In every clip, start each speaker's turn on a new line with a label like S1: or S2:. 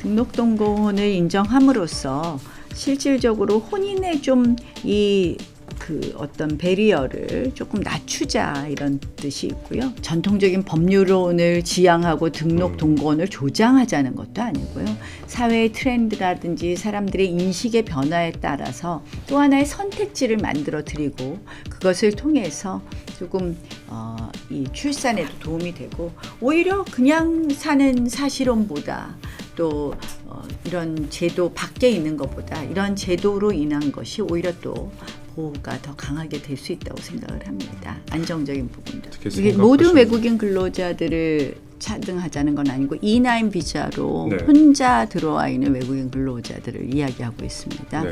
S1: 등록동거혼을 인정함으로써 실질적으로 혼인의 좀 어떤 배리어를 조금 낮추자 이런 뜻이 있고요. 전통적인 법률론을 지향하고 등록동거혼을 조장하자는 것도 아니고요. 사회의 트렌드라든지 사람들의 인식의 변화에 따라서 또 하나의 선택지를 만들어 드리고 그것을 통해서 조금 이 출산에도 도움이 되고 오히려 그냥 사는 사실혼보다 또 이런 제도 밖에 있는 것보다 이런 제도로 인한 것이 오히려 또 보호가 더 강하게 될 수 있다고 생각을 합니다. 안정적인 부분도. 이게 모든 외국인 근로자들을 차등하자는 건 아니고 E9 비자로 혼자 들어와 있는 외국인 근로자들을 이야기하고 있습니다.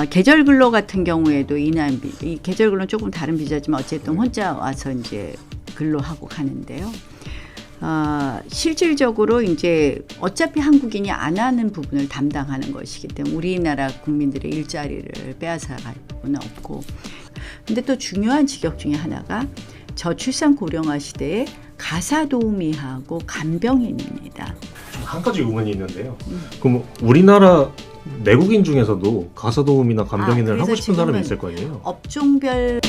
S1: 계절 근로 같은 경우에도 E9 비자, 이 계절 근로는 조금 다른 비자지만 어쨌든 혼자 와서 이제 근로하고 가는데요. 실질적으로 이제 어차피 한국인이 안 하는 부분을 담당하는 것이기 때문에 우리나라 국민들의 일자리를 빼앗아갈 부분은 없고, 근데 또 중요한 직역 중에 하나가 저출산 고령화 시대에 가사도우미하고 간병인입니다.
S2: 한 가지 의문이 있는데요. 그럼 우리나라 내국인 중에서도 가사도우미나 간병인을 하고 싶은 사람이 있을 거 아니에요?
S1: 업종별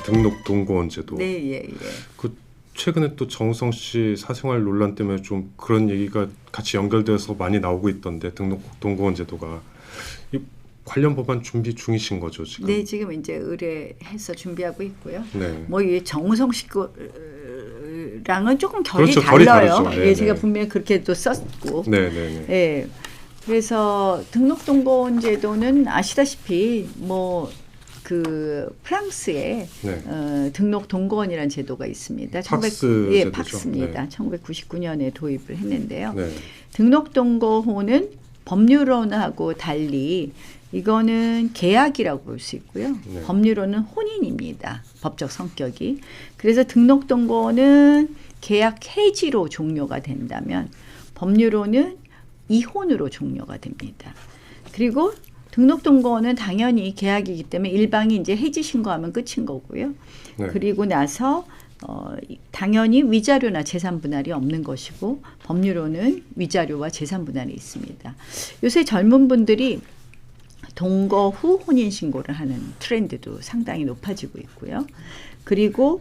S2: 등록동거혼 제도.
S1: 네, 예.
S2: 최근에 또 정우성 씨 사생활 논란 때문에 좀 그런 얘기가 같이 연결돼서 많이 나오고 있던데 등록동거혼 제도가 이 관련 법안 준비 중이신 거죠 지금?
S1: 네, 지금 이제 의뢰해서 준비하고 있고요.
S2: 네.
S1: 뭐 이 정우성 씨랑은 조금 결이
S2: 그렇죠,
S1: 달라요.
S2: 결이
S1: 예, 제가 분명히 그렇게도 썼고.
S2: 네.
S1: 예. 그래서 등록동거혼 제도는 아시다시피 뭐 그 프랑스에 등록동거혼이라는 제도가 있습니다.
S2: 팍스
S1: 팍스입니다. 1999년에 도입을 했는데요.
S2: 네.
S1: 등록동거혼은 법률혼하고 달리 이거는 계약이라고 볼 수 있고요. 법률혼은 혼인입니다. 법적 성격이. 그래서 등록동거혼은 계약 해지로 종료가 된다면 법률혼은 이혼으로 종료가 됩니다. 그리고 등록동거혼은 당연히 계약이기 때문에 일방이 이제 해지 신고하면 끝인 거고요. 그리고 나서 당연히 위자료나 재산 분할이 없는 것이고 법률혼은 위자료와 재산 분할이 있습니다. 요새 젊은 분들이 동거 후 혼인 신고를 하는 트렌드도 상당히 높아지고 있고요. 그리고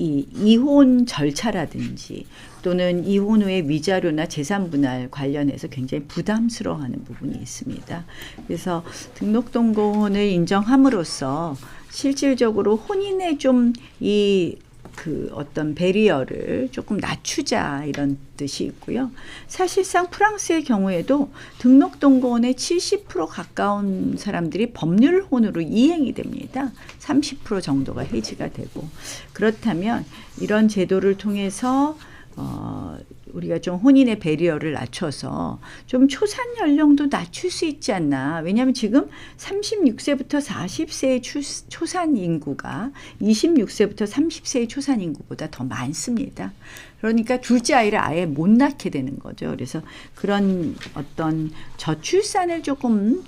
S1: 이 이혼 절차라든지 또는 이혼 후에 위자료나 재산 분할 관련해서 굉장히 부담스러워하는 부분이 있습니다. 그래서 등록동거혼을 인정함으로써 실질적으로 혼인의 좀 어떤 배리어를 조금 낮추자 이런 뜻이 있고요. 사실상 프랑스의 경우에도 등록동거혼의 70% 가까운 사람들이 법률혼으로 이행이 됩니다. 30% 정도가 해지가 되고, 그렇다면 이런 제도를 통해서 우리가 좀 혼인의 배리어를 낮춰서 좀 초산 연령도 낮출 수 있지 않나. 왜냐하면 지금 36세부터 40세의 초산 인구가 26세부터 30세의 초산 인구보다 더 많습니다. 그러니까 둘째 아이를 아예 못 낳게 되는 거죠. 그래서 그런 어떤 저출산을 조금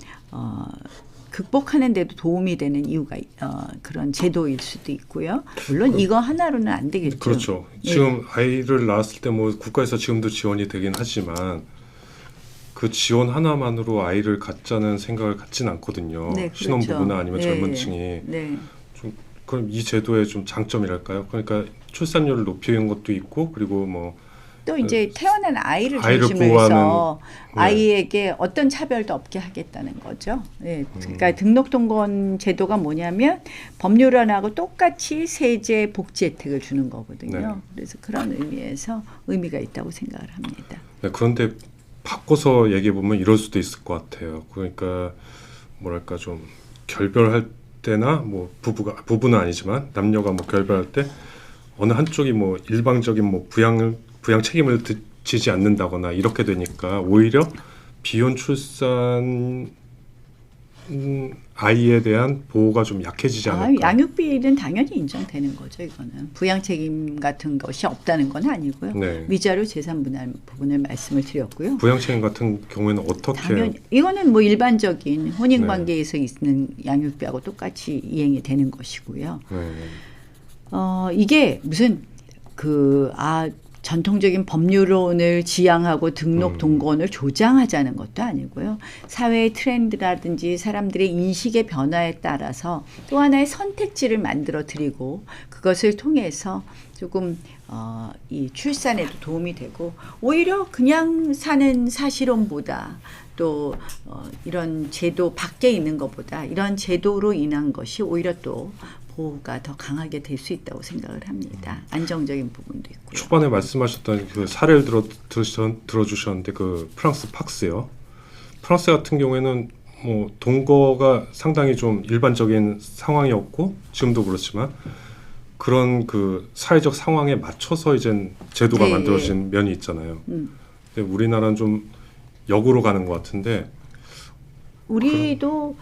S1: 극복하는 데도 도움이 되는 이유가 그런 제도일 수도 있고요. 물론 이거 하나로는 안 되겠죠.
S2: 그렇죠. 지금 아이를 낳았을 때 뭐 국가에서 지금도 지원이 되긴 하지만 그 지원 하나만으로 아이를 갖자는 생각을 갖지는 않거든요.
S1: 네, 그렇죠.
S2: 신혼부부나 아니면 젊은 층이. 좀 그럼 이 제도의 좀 장점이랄까요? 그러니까 출산율을 높이는 것도 있고 그리고 뭐
S1: 또 이제 태어난 아이를 중심으로 해서 아이에게 어떤 차별도 없게 하겠다는 거죠. 네. 그러니까 등록동거혼 제도가 뭐냐면 법률혼하고 똑같이 세제 복지 혜택을 주는 거거든요. 그래서 그런 의미에서 의미가 있다고 생각을 합니다.
S2: 네, 그런데 바꿔서 얘기해 보면 이럴 수도 있을 것 같아요. 그러니까 뭐랄까 좀 결별할 때나 뭐 부부는 아니지만 남녀가 뭐 결별할 때 어느 한쪽이 뭐 일방적인 뭐 부양 책임을 지지 않는다거나 이렇게 되니까 오히려 비혼 출산 아이에 대한 보호가 좀 약해지지 않을까.
S1: 양육비는 당연히 인정되는 거죠. 이거는 부양 책임 같은 것이 없다는 건 아니고요. 위자료 재산 분할 부분을 말씀을 드렸고요.
S2: 부양 책임 같은 경우에는 어떻게?
S1: 당연히 이거는 뭐 일반적인 혼인 관계에서 있는 양육비하고 똑같이 이행이 되는 것이고요. 이게 무슨 전통적인 법률론을 지향하고 등록 동거원을 조장하자는 것도 아니고요. 사회의 트렌드라든지 사람들의 인식의 변화에 따라서 또 하나의 선택지를 만들어 드리고 그것을 통해서 조금 이 출산에도 도움이 되고 오히려 그냥 사는 사실혼보다 또 이런 제도 밖에 있는 것보다 이런 제도로 인한 것이 오히려 또 보호가 더 강하게 될 수 있다고 생각을 합니다. 안정적인 부분도 있고요.
S2: 초반에 말씀하셨던 그 사례를 들어주셨는데 그 프랑스 팍스요. 프랑스 같은 경우에는 뭐 동거가 상당히 좀 일반적인 상황이었고 지금도 그렇지만 그런 그 사회적 상황에 맞춰서 이제 제도가
S1: 네,
S2: 만들어진 면이 있잖아요. 근데 우리나라는 좀 역으로 가는 것 같은데
S1: 우리도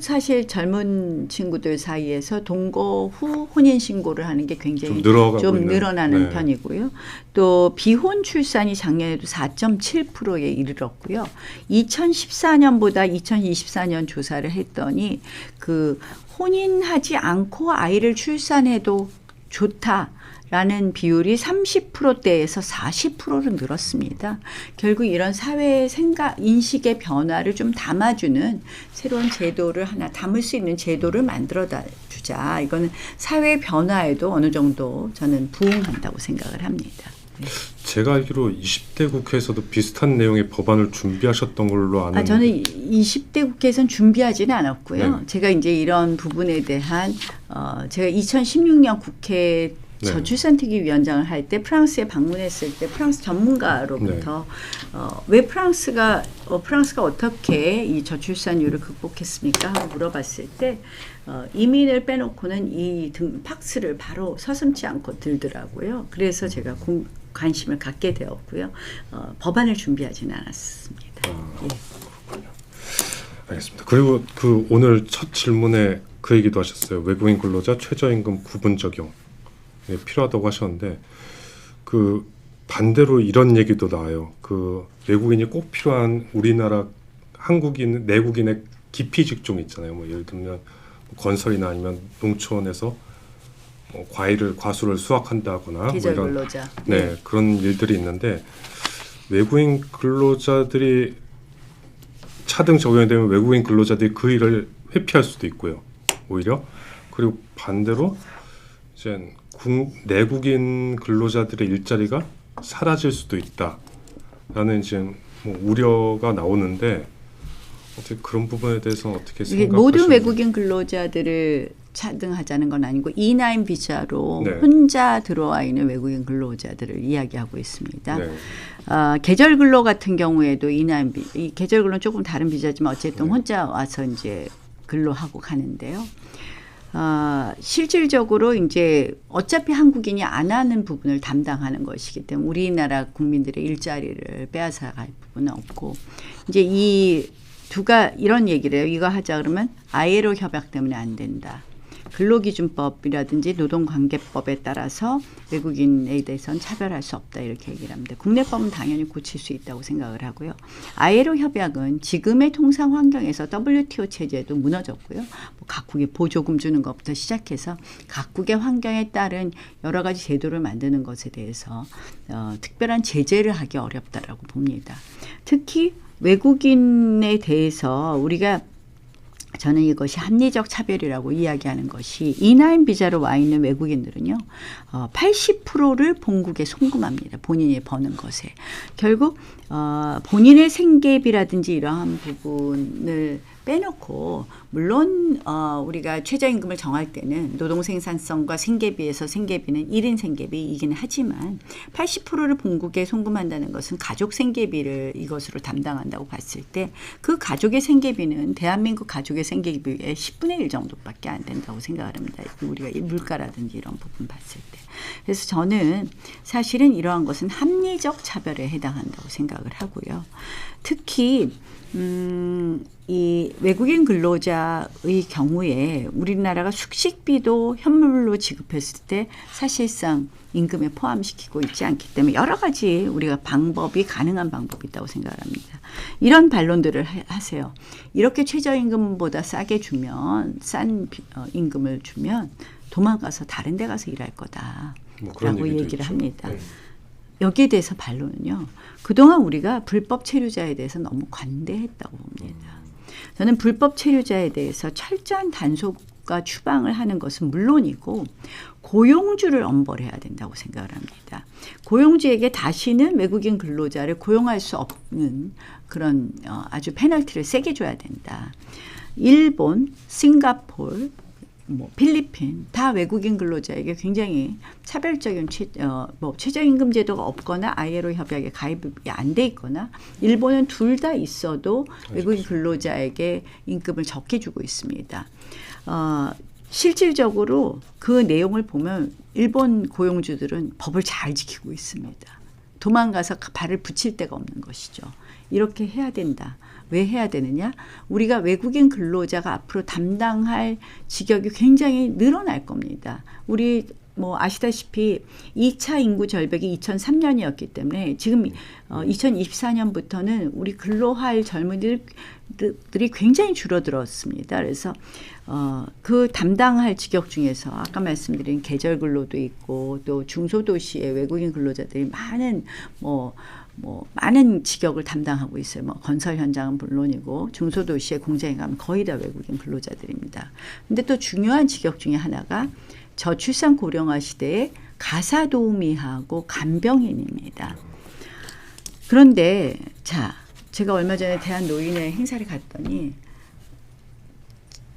S1: 사실 젊은 친구들 사이에서 동거 후 혼인 신고를 하는 게 굉장히 좀 늘어나는 편이고요. 또 비혼 출산이 작년에도 4.7%에 이르렀고요. 2014년보다 2024년 조사를 했더니 그 혼인하지 않고 아이를 출산해도 좋다라는 비율이 30%대에서 40%로 늘었습니다. 결국 이런 사회의 인식의 변화를 좀 담아주는 새로운 제도를 하나 담을 수 있는 제도를 만들어 주자. 이거는 사회 변화에도 어느 정도 저는 부응한다고 생각을 합니다. 네.
S2: 제가 알기로 20대 국회에서도 비슷한 내용의 법안을 준비하셨던 걸로 아는데
S1: 저는 20대 국회에서는 준비하지는 않았고요.
S2: 네.
S1: 제가 이제 이런 부분에 대한 제가 2016년 국회 저출산특위위원장을 할 때 프랑스에 방문했을 때 프랑스 전문가로부터 왜 프랑스가 어떻게 이 저출산율을 극복했습니까? 하고 물어봤을 때 이민을 빼놓고는 이 팍스를 바로 서슴지 않고 들더라고요. 그래서 제가 관심을 갖게 되었고요. 법안을 준비하지는 않았습니다. 예.
S2: 그렇군요. 알겠습니다. 그리고 그 오늘 첫 질문에 그 얘기도 하셨어요. 외국인 근로자 최저임금 구분 적용 필요하다고 하셨는데 그 반대로 이런 얘기도 나와요. 그 외국인이 꼭 필요한 우리나라 내국인의 기피 직종 있잖아요. 뭐 예를 들면 건설이나 아니면 농촌에서 과수를 수확한다거나
S1: 계절 근로자.
S2: 네, 그런 일들이 있는데 외국인 근로자들이 차등 적용이 되면 외국인 근로자들이 그 일을 회피할 수도 있고요. 오히려 그리고 반대로 이제 내국인 근로자들의 일자리가 사라질 수도 있다라는 이제 뭐 우려가 나오는데 어떻게 그런 부분에 대해서는 어떻게 생각하시나요?
S1: 모든 외국인 근로자들을 차등하자는 건 아니고 E9 비자로 혼자 들어와 있는 외국인 근로자들을 이야기하고 있습니다. 계절 근로 같은 경우에도 이 계절 근로는 조금 다른 비자지만 어쨌든 혼자 와서 이제 근로하고 가는데요. 실질적으로 이제 어차피 한국인이 안 하는 부분을 담당하는 것이기 때문에 우리나라 국민들의 일자리를 빼앗아갈 부분은 없고 이제 이런 얘기를 해요. 이거 하자 그러면 ILO 협약 때문에 안 된다. 근로기준법이라든지 노동관계법에 따라서 외국인에 대해서는 차별할 수 없다 이렇게 얘기를 합니다. 국내법은 당연히 고칠 수 있다고 생각을 하고요. ILO 협약은 지금의 통상 환경에서 WTO 체제도 무너졌고요. 뭐 각국에 보조금 주는 것부터 시작해서 각국의 환경에 따른 여러 가지 제도를 만드는 것에 대해서 특별한 제재를 하기 어렵다라고 봅니다. 특히 외국인에 대해서 저는 이것이 합리적 차별이라고 이야기하는 것이 E9 비자로 와 있는 외국인들은요. 80%를 본국에 송금합니다. 본인이 버는 것에. 결국 본인의 생계비라든지 이러한 부분을 빼놓고 물론 우리가 최저임금을 정할 때는 노동 생산성과 생계비에서 생계비는 1인 생계비이긴 하지만 80%를 본국에 송금한다는 것은 가족 생계비를 이것으로 담당한다고 봤을 때 그 가족의 생계비는 대한민국 가족의 생계비의 10분의 1 정도밖에 안 된다고 생각을 합니다. 우리가 물가라든지 이런 부분 봤을 때. 그래서 저는 사실은 이러한 것은 합리적 차별에 해당한다고 생각을 하고요. 특히 이 외국인 근로자의 경우에 우리나라가 숙식비도 현물로 지급했을 때 사실상 임금에 포함시키고 있지 않기 때문에 여러 가지 우리가 가능한 방법이 있다고 생각을 합니다. 이런 반론들을 하세요. 이렇게 최저임금보다 싸게 주면 싼 임금을 주면 도망가서 다른 데 가서 일할 거다.
S2: 뭐 그런
S1: 라고
S2: 얘기도
S1: 얘기를
S2: 있죠.
S1: 합니다. 여기에 대해서 반론은요. 그동안 우리가 불법 체류자에 대해서 너무 관대했다고 봅니다. 저는 불법 체류자에 대해서 철저한 단속과 추방을 하는 것은 물론이고 고용주를 엄벌해야 된다고 생각을 합니다. 고용주에게 다시는 외국인 근로자를 고용할 수 없는 그런 아주 페널티를 세게 줘야 된다. 일본, 싱가포르, 뭐 필리핀 다 외국인 근로자에게 굉장히 차별적인 최저임금 제도가 없거나 ILO 협약에 가입이 안 돼 있거나 일본은 둘 다 있어도 외국인 근로자에게 임금을 적게 주고 있습니다. 실질적으로 그 내용을 보면 일본 고용주들은 법을 잘 지키고 있습니다. 도망가서 발을 붙일 데가 없는 것이죠. 이렇게 해야 된다. 왜 해야 되느냐? 우리가 외국인 근로자가 앞으로 담당할 직역이 굉장히 늘어날 겁니다. 우리 뭐 아시다시피 2차 인구 절벽이 2003년이었기 때문에 지금 2024년부터는 우리 근로할 젊은이들이 굉장히 줄어들었습니다. 그래서 그 담당할 직역 중에서 아까 말씀드린 계절 근로도 있고 또 중소도시의 외국인 근로자들이 많은 직역을 담당하고 있어요. 뭐 건설 현장은 물론이고 중소도시의 공장에 가면 거의 다 외국인 근로자들입니다. 근데 또 중요한 직역 중에 하나가 저출산 고령화 시대에 가사도우미하고 간병인입니다. 그런데 제가 얼마 전에 대한노인회 행사를 갔더니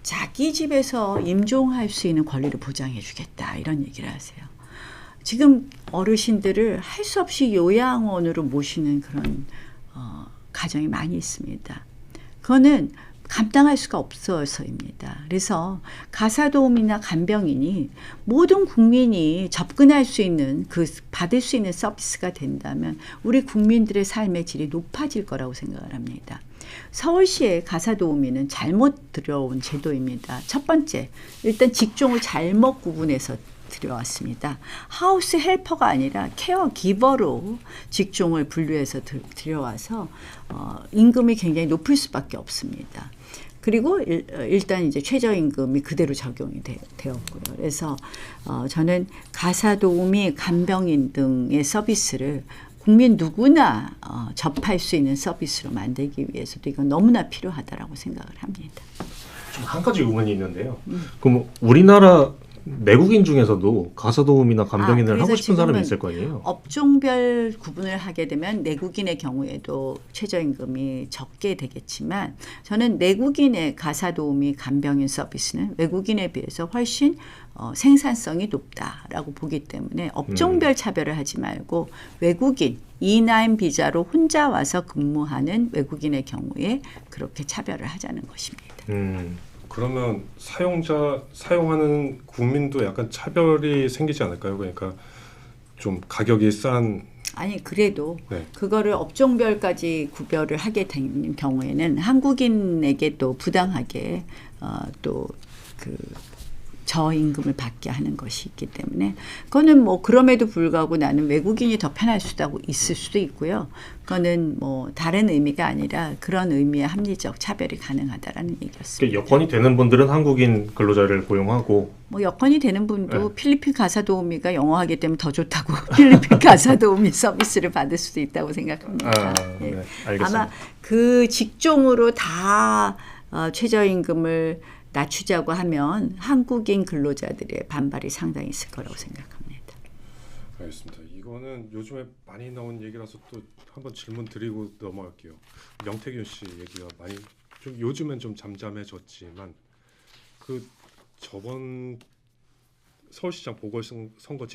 S1: 자기 집에서 임종할 수 있는 권리를 보장해 주겠다 이런 얘기를 하세요. 지금 어르신들을 할 수 없이 요양원으로 모시는 그런 가정이 많이 있습니다. 그거는 감당할 수가 없어서입니다. 그래서 가사도우미나 간병인이 모든 국민이 접근할 수 있는 받을 수 있는 서비스가 된다면 우리 국민들의 삶의 질이 높아질 거라고 생각을 합니다. 서울시의 가사도우미는 잘못 들여온 제도입니다. 첫 번째, 일단 직종을 잘못 구분해서 들여왔습니다. 하우스 헬퍼가 아니라 케어 기버로 직종을 분류해서 들여와서 임금이 굉장히 높을 수밖에 없습니다. 그리고 일단 이제 최저임금이 그대로 적용이 되었고요. 그래서 저는 가사도우미, 간병인 등의 서비스를 국민 누구나 접할 수 있는 서비스로 만들기 위해서도 이건 너무나 필요하다라고 생각을 합니다.
S3: 좀 한 가지 의문이 있는데요. 그럼 우리나라 내국인 중에서도 가사도우미나 간병인을 하고 싶은 사람이 있을 거 아니에요?
S1: 업종별 구분을 하게 되면 내국인의 경우에도 최저임금이 적게 되겠지만 저는 내국인의 가사도우미 간병인 서비스는 외국인에 비해서 훨씬 생산성이 높다라고 보기 때문에 업종별 차별을 하지 말고 외국인 E9 비자로 혼자 와서 근무하는 외국인의 경우에 그렇게 차별을 하자는 것입니다.
S2: 그러면 사용하는 국민도 약간 차별이 생기지 않을까요? 그러니까 좀 가격이 싼.
S1: 아니 그래도
S2: 네.
S1: 그거를 업종별까지 구별을 하게 되는 경우에는 한국인에게 또 부당하게 또 저임금을 받게 하는 것이 있기 때문에 그거는 뭐 그럼에도 불구하고 나는 외국인이 더 편할 수도 있을 수도 있고요. 그거는 뭐 다른 의미가 아니라 그런 의미의 합리적 차별이 가능하다라는 얘기였습니다.
S3: 여건이 되는 분들은 한국인 근로자를 고용하고
S1: 뭐 여건이 되는 분도 필리핀 가사도우미가 영어하게 되면 더 좋다고 필리핀 가사도우미 서비스를 받을 수도 있다고 생각합니다.
S3: 네, 알겠습니다.
S1: 아마 그 직종으로 다 최저임금을 낮추자고 하면 한국인 근로자들의 반발이 상당히 있을 거라고 생각합니다.
S2: 알겠습니다. 이거는 요즘에 많이 나온 얘기라서 또 한번 질문 드리고 넘어갈게요. 명태균 씨 얘기가 많이 좀 요즘엔 좀 잠잠해졌지만 그 저번 서울시장 보궐선거